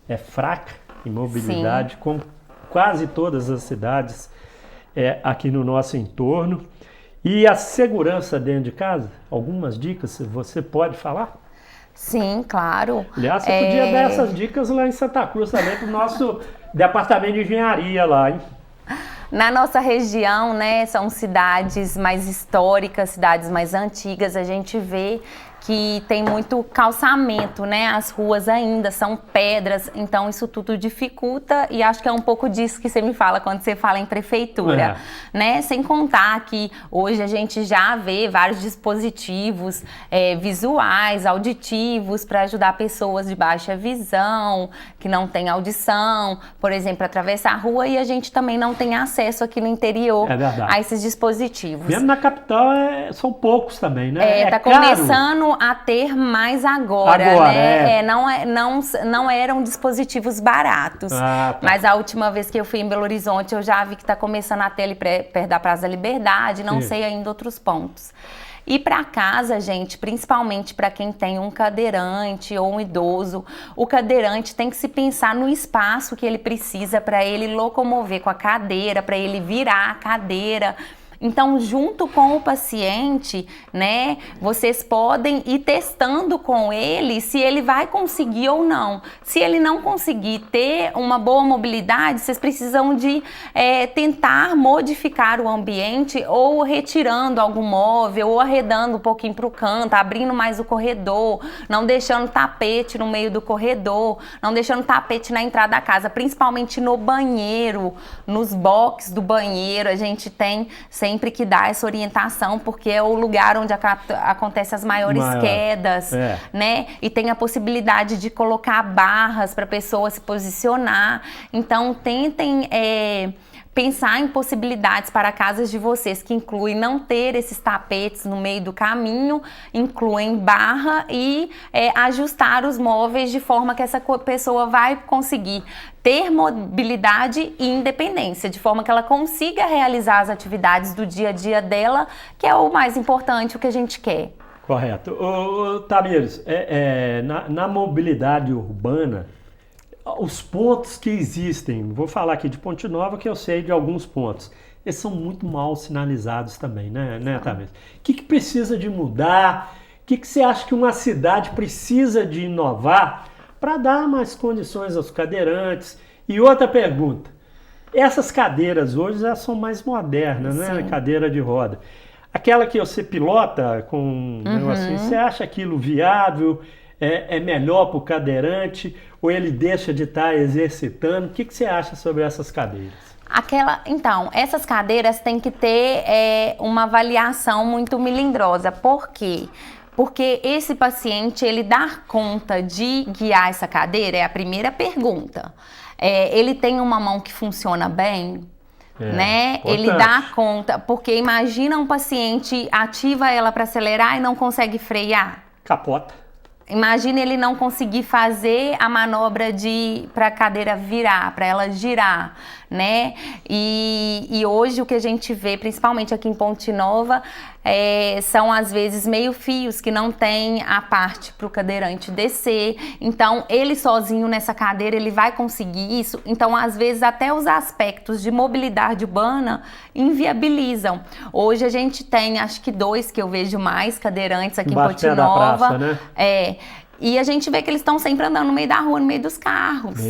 é fraca em mobilidade, Sim. como quase todas as cidades aqui no nosso entorno. E a segurança dentro de casa? Algumas dicas você pode falar? Sim, claro. Aliás, você podia dar essas dicas lá em Santa Cruz também para o nosso departamento de engenharia lá, hein? Na nossa região, né, são cidades mais históricas, cidades mais antigas, a gente vê que tem muito calçamento, né? As ruas ainda são pedras, então isso tudo dificulta e acho que é um pouco disso que você me fala quando você fala em prefeitura, né? Sem contar que hoje a gente já vê vários dispositivos visuais, auditivos para ajudar pessoas de baixa visão, que não têm audição, por exemplo, atravessar a rua, e a gente também não tem acesso aqui no interior a esses dispositivos. Mesmo na capital são poucos também, né? Tá caro. começando a ter mais agora, né? Não eram dispositivos baratos. Tá. Mas a última vez que eu fui em Belo Horizonte, eu já vi que está começando a ter ali perto da Praça da Liberdade, não sei ainda outros pontos. E para casa, gente, principalmente para quem tem um cadeirante ou um idoso, o cadeirante tem que se pensar no espaço que ele precisa para ele locomover com a cadeira, para ele virar a cadeira. Então, junto com o paciente, né, vocês podem ir testando com ele se ele vai conseguir ou não. Se ele não conseguir ter uma boa mobilidade, vocês precisam de tentar modificar o ambiente, ou retirando algum móvel, ou arredando um pouquinho para o canto, abrindo mais o corredor, não deixando tapete no meio do corredor, não deixando tapete na entrada da casa, principalmente no banheiro, nos boxes do banheiro, a gente tem sempre que dar essa orientação, porque é o lugar onde acontecem as maiores quedas, né? E tem a possibilidade de colocar barras para a pessoa se posicionar. Então, tentem pensar em possibilidades para casas de vocês, que incluem não ter esses tapetes no meio do caminho, incluem barra e ajustar os móveis de forma que essa pessoa vai conseguir ter mobilidade e independência, de forma que ela consiga realizar as atividades do dia a dia dela, que é o mais importante, o que a gente quer. Correto. Tamires, na mobilidade urbana, os pontos que existem, vou falar aqui de Ponte Nova, que eu sei de alguns pontos, eles são muito mal sinalizados também, né Tamires? O que precisa de mudar? O que você acha que uma cidade precisa de inovar para dar mais condições aos cadeirantes? E outra pergunta, essas cadeiras hoje já são mais modernas, né? Cadeira de roda. Aquela que você pilota com assim, você acha aquilo viável? É melhor para o cadeirante, ou ele deixa de estar exercitando? O que você acha sobre essas cadeiras? Então, essas cadeiras têm que ter uma avaliação muito melindrosa. Por quê? Porque esse paciente, ele dá conta de guiar essa cadeira? É a primeira pergunta. Ele tem uma mão que funciona bem? Né? Ele dá conta, porque imagina um paciente ativa ela para acelerar e não consegue frear. Capota. Imagina ele não conseguir fazer a manobra para a cadeira virar, para ela girar, né? E hoje o que a gente vê, principalmente aqui em Ponte Nova, são às vezes meio-fios que não tem a parte para o cadeirante descer. Então, ele sozinho nessa cadeira, ele vai conseguir isso. Então, às vezes, até os aspectos de mobilidade urbana inviabilizam. Hoje a gente tem, acho que 2 que eu vejo mais cadeirantes aqui em Ponte Nova. Praça, né? E a gente vê que eles estão sempre andando no meio da rua, no meio dos carros.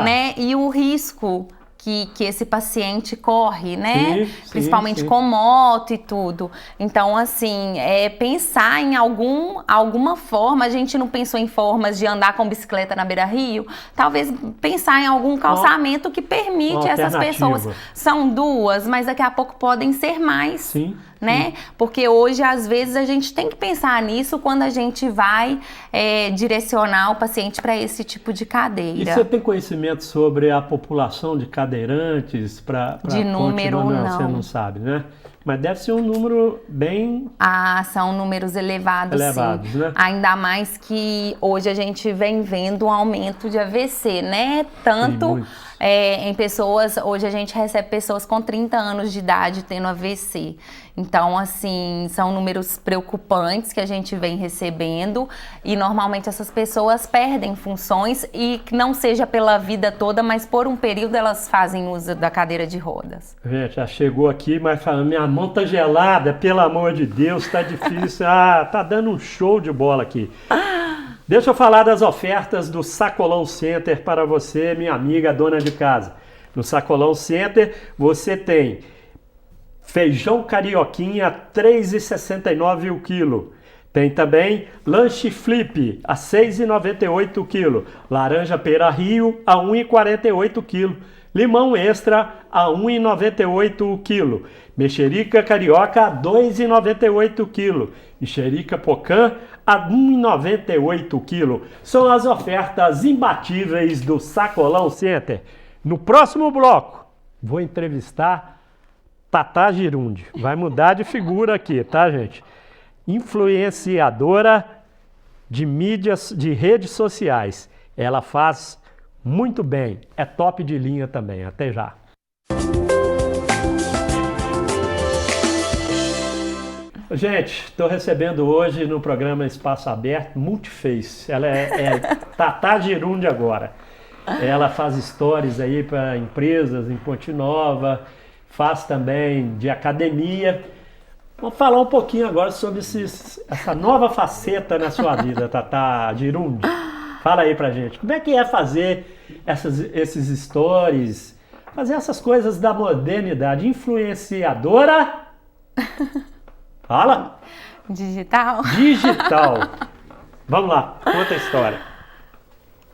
Né? E o risco que esse paciente corre, né? Principalmente com moto e tudo. Então, assim, pensar em alguma forma, a gente não pensou em formas de andar com bicicleta na beira-rio, talvez pensar em algum calçamento que permite essas pessoas. São 2, mas daqui a pouco podem ser mais. Né? Porque hoje, às vezes, a gente tem que pensar nisso quando a gente vai direcionar o paciente para esse tipo de cadeira. E você tem conhecimento sobre a população de cadeirantes para de número, não. Você não sabe, né? Mas deve ser um número bem... são números elevados, sim. Né? Ainda mais que hoje a gente vem vendo um aumento de AVC, né? Tanto em pessoas... Hoje a gente recebe pessoas com 30 anos de idade tendo AVC. Então, assim, são números preocupantes que a gente vem recebendo e normalmente essas pessoas perdem funções e que não seja pela vida toda, mas por um período elas fazem uso da cadeira de rodas. Gente, já chegou aqui, mas falando, minha mão tá gelada, pelo amor de Deus, tá difícil. Tá dando um show de bola aqui. Deixa eu falar das ofertas do Sacolão Center para você, minha amiga dona de casa. No Sacolão Center você tem feijão carioquinha a R$ 3,69 o quilo. Tem também lanche flip a R$ 6,98 o quilo. Laranja pera Rio a R$ 1,48 o quilo. Limão extra a R$ 1,98 o quilo. Mexerica carioca a R$ 2,98 o quilo. Mexerica pocã a R$ 1,98 o quilo. São as ofertas imbatíveis do Sacolão Center. No próximo bloco, vou entrevistar Tatá Girundi. Vai mudar de figura aqui, tá, gente? Influenciadora de mídias, de redes sociais. Ela faz muito bem. É top de linha também. Até já. Gente, estou recebendo hoje no programa Espaço Aberto Multiface. Ela é Tatá Girundi agora. Ela faz stories aí para empresas em Ponte Nova, faz também de academia. Vamos falar um pouquinho agora sobre essa nova faceta na sua vida, Tatá Girundi. Fala aí pra gente, como é que é fazer esses stories, fazer essas coisas da modernidade, influenciadora? Fala! Digital. Vamos lá, conta a história.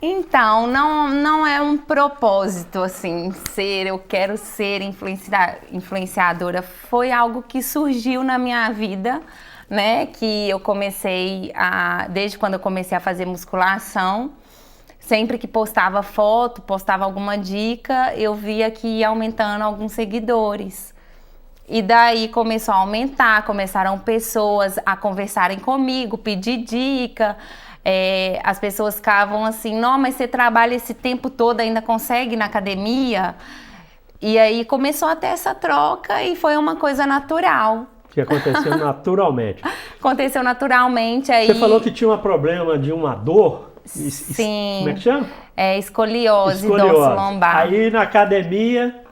Então, não é um propósito, assim, eu quero ser influenciadora. Foi algo que surgiu na minha vida, né? Que eu comecei desde quando eu comecei a fazer musculação, sempre que postava foto, postava alguma dica, eu via que ia aumentando alguns seguidores. E daí começou a aumentar, começaram pessoas a conversarem comigo, pedir dica. As pessoas ficavam assim, não, mas você trabalha esse tempo todo, ainda consegue ir na academia? E aí começou a ter essa troca e foi uma coisa natural. Que aconteceu naturalmente. Aconteceu naturalmente. Aí... Você falou que tinha um problema de uma dor? Sim. Como é que chama? Escoliose. Dorso lombar. Aí na academia...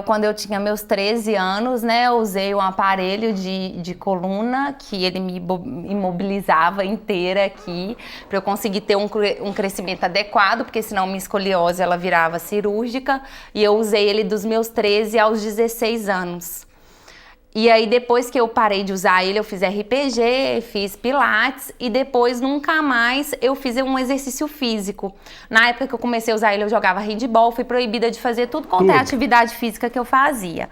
Quando eu tinha meus 13 anos, né, eu usei um aparelho de coluna que ele me imobilizava inteira aqui para eu conseguir ter um crescimento adequado, porque senão minha escoliose ela virava cirúrgica, e eu usei ele dos meus 13 aos 16 anos. E aí depois que eu parei de usar ele, eu fiz RPG, fiz pilates e depois nunca mais eu fiz um exercício físico. Na época que eu comecei a usar ele, eu jogava handball, fui proibida de fazer tudo quanto é atividade física que eu fazia.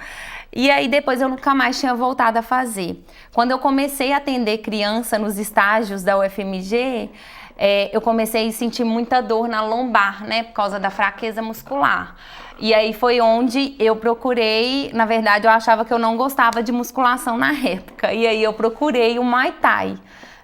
E aí depois eu nunca mais tinha voltado a fazer. Quando eu comecei a atender criança nos estágios da UFMG, eu comecei a sentir muita dor na lombar, né, por causa da fraqueza muscular. E aí foi onde eu procurei, na verdade eu achava que eu não gostava de musculação na época, e aí eu procurei o Muay Thai,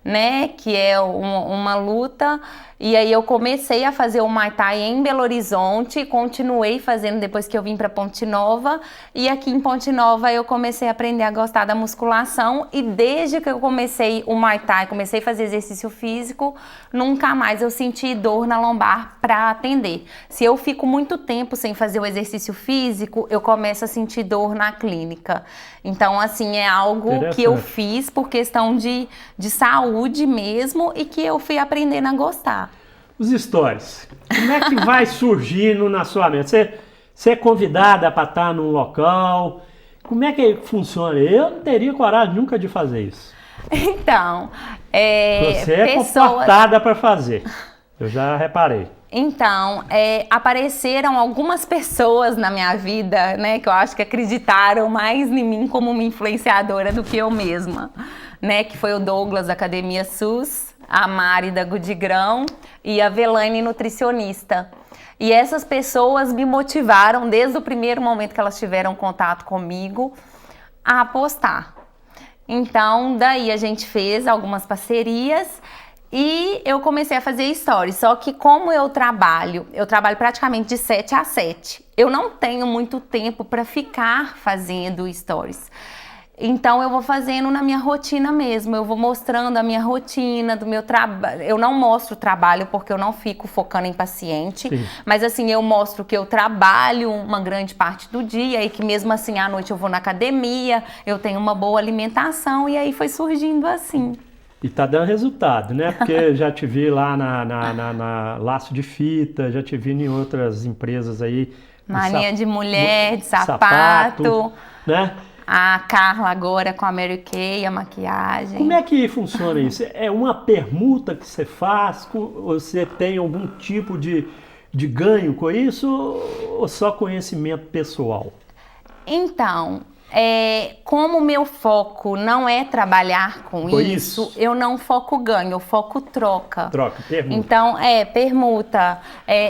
né, que é uma luta. E aí eu comecei a fazer o Muay Thai em Belo Horizonte, continuei fazendo depois que eu vim para Ponte Nova. E aqui em Ponte Nova eu comecei a aprender a gostar da musculação. E desde que eu comecei o Muay Thai, comecei a fazer exercício físico, nunca mais eu senti dor na lombar para atender. Se eu fico muito tempo sem fazer o exercício físico, eu começo a sentir dor na clínica. Então, assim, é algo que eu fiz por questão de saúde mesmo e que eu fui aprendendo a gostar. Os stories, como é que vai surgindo na sua mente? Você é convidada para estar num local, como é que funciona? Eu não teria coragem nunca de fazer isso. Então, você é comportada para fazer, eu já reparei. Então, apareceram algumas pessoas na minha vida, né, que eu acho que acreditaram mais em mim como uma influenciadora do que eu mesma, né, que foi o Douglas da Academia SUS, a Mari da Gudigrão e a Velaine, nutricionista. E essas pessoas me motivaram desde o primeiro momento que elas tiveram contato comigo a apostar. Então, daí a gente fez algumas parcerias e eu comecei a fazer stories. Só que como eu trabalho praticamente de 7 a 7. Eu não tenho muito tempo para ficar fazendo stories. Então eu vou fazendo na minha rotina mesmo, eu vou mostrando a minha rotina do meu trabalho. Eu não mostro o trabalho porque eu não fico focando em paciente, sim, mas assim, eu mostro que eu trabalho uma grande parte do dia e que mesmo assim à noite eu vou na academia, eu tenho uma boa alimentação e aí foi surgindo assim. E tá dando resultado, né? Porque já te vi lá na Laço de Fita, já te vi em outras empresas aí. Mania de mulher, de sapato, né? A Carla agora com a Mary Kay, a maquiagem. Como é que funciona isso? É uma permuta que você faz? Você tem algum tipo de ganho com isso ou só conhecimento pessoal? Então, como o meu foco não é trabalhar com isso, eu não foco ganho, eu foco troca. Troca, permuta. Então, permuta.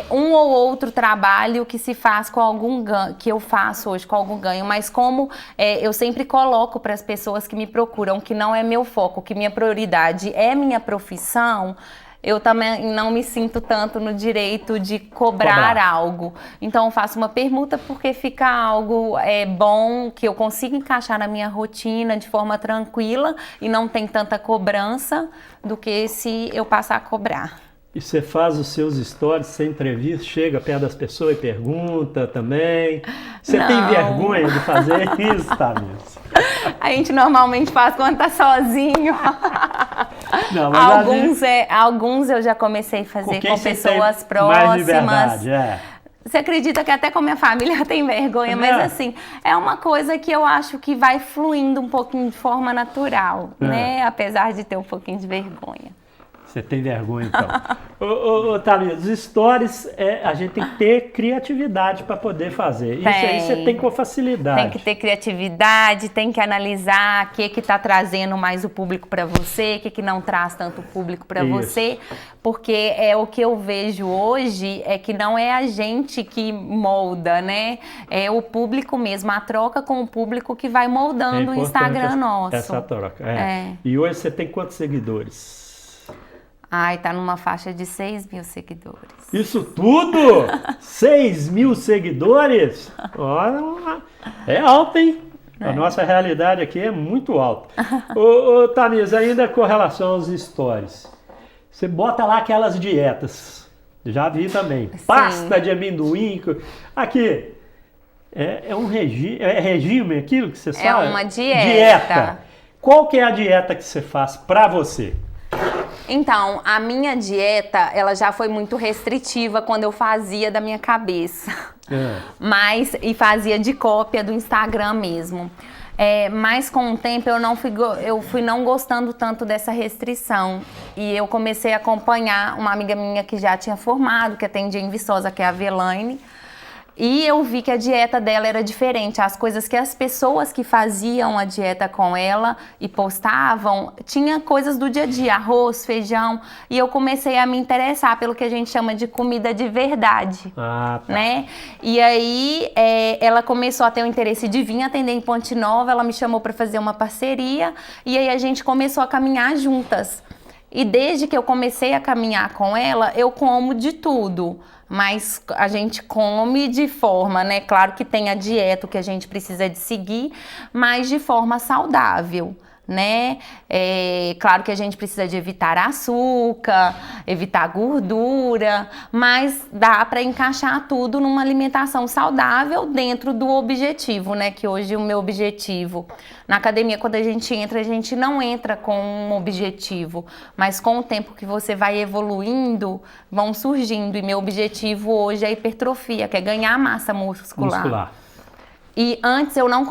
Um ou outro trabalho que se faz com algum ganho, que eu faço hoje com algum ganho, mas como eu sempre coloco para as pessoas que me procuram que não é meu foco, que minha prioridade é minha profissão, eu também não me sinto tanto no direito de cobrar algo. Então eu faço uma permuta porque fica algo bom, que eu consigo encaixar na minha rotina de forma tranquila e não tem tanta cobrança do que se eu passar a cobrar. E você faz os seus stories sem entrevista, chega perto das pessoas e pergunta também? Você tem vergonha de fazer isso, Tamiris? A gente normalmente faz quando tá sozinho. Não, mas alguns eu já comecei a fazer com pessoas próximas. Mais liberdade, Você acredita que até com a minha família tem vergonha, mas assim, é uma coisa que eu acho que vai fluindo um pouquinho de forma natural, né? Apesar de ter um pouquinho de vergonha. Você tem vergonha, então. Tamiris, os stories, a gente tem que ter criatividade para poder fazer. Isso aí você tem com facilidade. Tem que ter criatividade, tem que analisar o que está trazendo mais o público para você, o que não traz tanto público para você. Porque o que eu vejo hoje é que não é a gente que molda, né? É o público mesmo, a troca com o público que vai moldando o Instagram nosso. Essa troca, E hoje você tem quantos seguidores? Ai, tá numa faixa de 6 mil seguidores. Isso tudo? 6 mil seguidores? Olha, é alto, hein? A nossa realidade aqui é muito alta. Tamiris, ainda com relação aos stories, você bota lá aquelas dietas. Já vi também. Sim. Pasta de amendoim. Aqui, é um regime. É regime aquilo que você sabe? É uma dieta. Qual que é a dieta que você faz pra você? Então, a minha dieta, ela já foi muito restritiva quando eu fazia da minha cabeça. E fazia de cópia do Instagram mesmo. Mas com o tempo eu fui não gostando tanto dessa restrição. E eu comecei a acompanhar uma amiga minha que já tinha formado, que atendia em Viçosa, que é a Velaine. E eu vi que a dieta dela era diferente. As coisas que as pessoas que faziam a dieta com ela e postavam, tinha coisas do dia a dia, arroz, feijão. E eu comecei a me interessar pelo que a gente chama de comida de verdade. Né? E aí ela começou a ter o interesse de vir atender em Ponte Nova. Ela me chamou para fazer uma parceria. E aí a gente começou a caminhar juntas. E desde que eu comecei a caminhar com ela, eu como de tudo. Mas a gente come de forma, né? Claro que tem a dieta que a gente precisa de seguir, mas de forma saudável, né? Claro que a gente precisa de evitar açúcar, evitar gordura, mas dá para encaixar tudo numa alimentação saudável dentro do objetivo, né? Que hoje o meu objetivo na academia, quando a gente não entra com um objetivo, mas com o tempo que você vai evoluindo, vão surgindo. E meu objetivo hoje é a hipertrofia, que é ganhar massa muscular. E antes eu não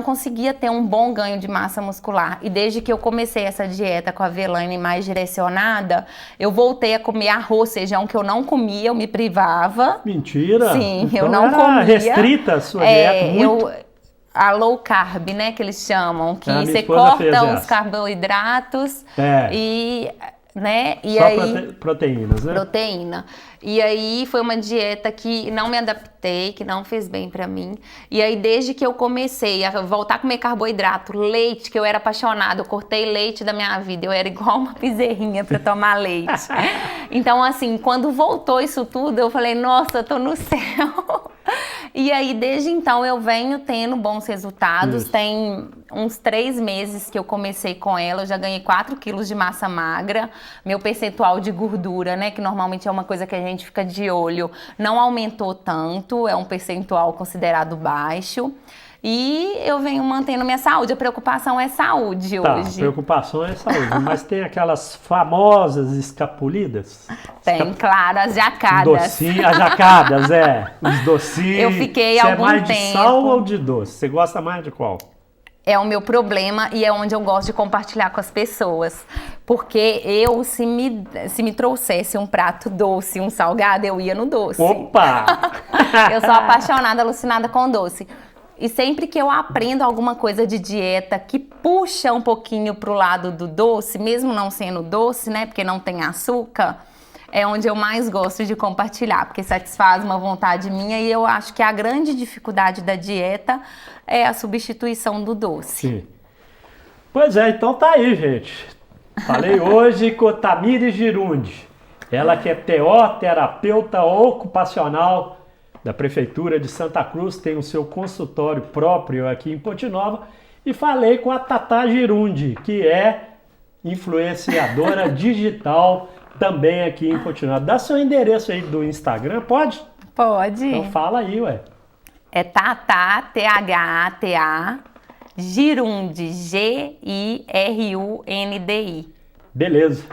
conseguia ter um bom ganho de massa muscular. E desde que eu comecei essa dieta com a Velane mais direcionada, eu voltei a comer arroz, feijão que eu não comia, eu me privava. Mentira! Sim, então eu não era comia. Restrita a sua dieta muito? A low carb, né, que eles chamam, que minha você esposa fez corta os essa. carboidratos e... né? E Só aí, proteínas, né? proteína. E aí foi uma dieta que não me adaptei, que não fez bem pra mim. E aí desde que eu comecei a voltar a comer carboidrato, leite, que eu era apaixonada, eu cortei leite da minha vida, eu era igual uma bezerrinha pra tomar leite. Então assim, quando voltou isso tudo, eu falei, nossa, eu tô no céu. E aí, desde então, eu venho tendo bons resultados. Isso. Tem uns 3 meses que eu comecei com ela, eu já ganhei 4 quilos de massa magra. Meu percentual de gordura, né, que normalmente é uma coisa que a gente fica de olho, não aumentou tanto, é um percentual considerado baixo. E eu venho mantendo minha saúde. A preocupação é saúde hoje. A preocupação é saúde, mas tem aquelas famosas escapulidas? Tem, claro, as jacadas. Docinho, as jacadas, os docinhos. Eu fiquei Você algum é mais de tempo. sal ou de doce? Você gosta mais de qual? É o meu problema e é onde eu gosto de compartilhar com as pessoas. Porque se me trouxesse um prato doce, um salgado, eu ia no doce. Opa! Eu sou apaixonada, alucinada com doce. E sempre que eu aprendo alguma coisa de dieta que puxa um pouquinho pro lado do doce, mesmo não sendo doce, né, porque não tem açúcar, é onde eu mais gosto de compartilhar, porque satisfaz uma vontade minha e eu acho que a grande dificuldade da dieta é a substituição do doce. Sim. Pois é, então tá aí, gente. Falei hoje com a Tamires Girundi. Ela que é TO, terapeuta ocupacional da Prefeitura de Santa Cruz, tem o seu consultório próprio aqui em Ponte Nova. E falei com a Tatá Girundi, que é influenciadora digital também aqui em Ponte Nova. Dá seu endereço aí do Instagram, pode? Pode. Então fala aí, ué. É Tatá, T-H-A-T-A, Girundi, G-I-R-U-N-D-I. Beleza.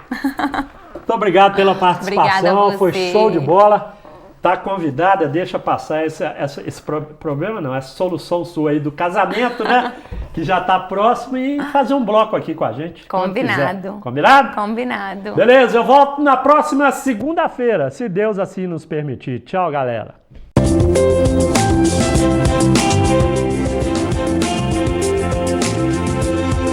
Muito obrigado pela participação, Obrigada a foi você. show de bola. Tá convidada, deixa passar esse problema, não, essa solução sua aí do casamento, né? Que já tá próximo e fazer um bloco aqui com a gente. Combinado. Combinado? Combinado. Beleza, eu volto na próxima segunda-feira, se Deus assim nos permitir. Tchau, galera.